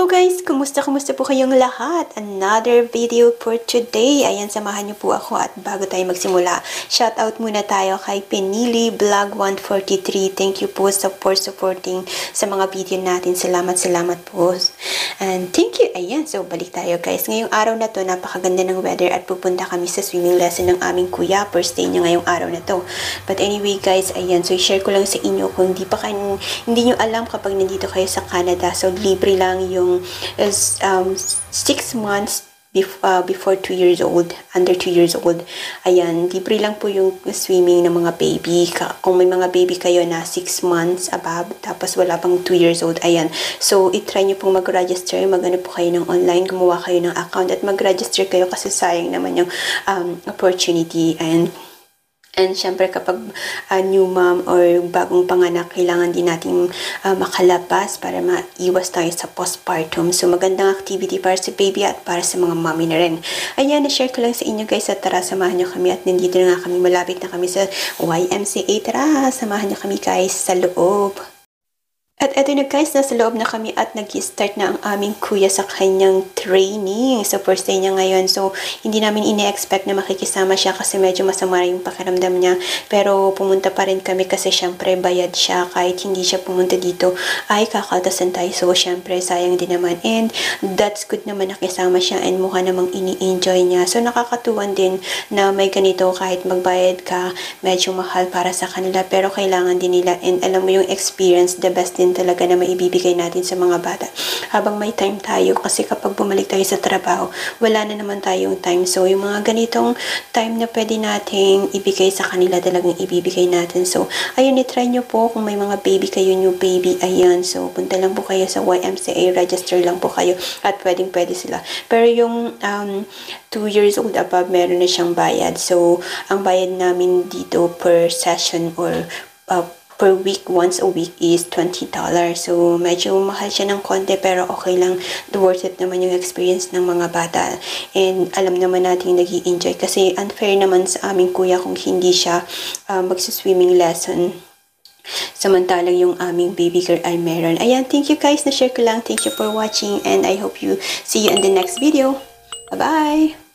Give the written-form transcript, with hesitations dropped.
Hello guys! Kumusta po kayong lahat? Another video for today. Ayan, samahan niyo po ako at bago tayo magsimula, shoutout muna tayo kay Penili Vlog 143. Thank you po for supporting sa mga video natin. Salamat po. And thank you. Ayan, so balik tayo guys. Ngayong araw na to, napakaganda ng weather at pupunta kami sa swimming lesson ng aming kuya. First day niya ngayong araw na to. But anyway guys, ayan, so share ko lang sa inyo kung hindi nyo alam kapag nandito kayo sa Canada. So libre lang yung 6 months before 2 years old, under 2 years old. Ayan, libre lang po yung swimming ng mga baby. Kung may mga baby kayo na 6 months above, tapos wala pang 2 years old, ayan. So, itry nyo pong mag-register, magano po kayo ng online, gumawa kayo ng account at mag-register kayo kasi sayang naman yung opportunity. And syempre kapag new mom or bagong panganak, kailangan din natin makalabas para maiwas tayo sa postpartum. So magandang activity para sa baby at para sa mga mommy na rin. Ayan, na-share ko lang sa inyo guys at tara, samahan nyo kami at nandito na nga kami, malapit na kami sa YMCA. Tara, samahan nyo kami guys sa loob. At eto na guys, nasa loob na kami at nag-start na ang aming kuya sa kanyang training. So first day niya ngayon. So hindi namin ine-expect na makikisama siya kasi medyo masama yung pakiramdam niya. Pero pumunta pa rin kami kasi syempre bayad siya. Kahit hindi siya pumunta dito ay kakaltasan tayo. So syempre sayang din naman. And that's good naman nakisama siya and mukha namang ini-enjoy niya. So nakakatuwan din na may ganito kahit magbayad ka, medyo mahal para sa kanila. Pero kailangan din nila and alam mo yung experience, the best din talaga na maibibigay natin sa mga bata habang may time tayo, kasi kapag bumalik tayo sa trabaho wala na naman tayong time. So yung mga ganitong time na pwede nating ibigay sa kanila talagang ibibigay natin. So ayun, i-try nyo po kung may mga baby kayo, new baby, ayan, so punta lang po kayo sa YMCA, register lang po kayo at pwede sila. Pero yung 2 years old above, meron na siyang bayad. So ang bayad namin dito per session or per week, once a week is $20. So, medyo mahal siya ng konti pero okay lang. Worth it naman yung experience ng mga bata. And alam naman natin nag-i-enjoy kasi unfair naman sa aming kuya kung hindi siya magsiswimming lesson. Samantalang yung aming baby girl ay meron. Ayan, thank you guys. Na-share ko lang. Thank you for watching and I hope you see you in the next video. Bye-bye!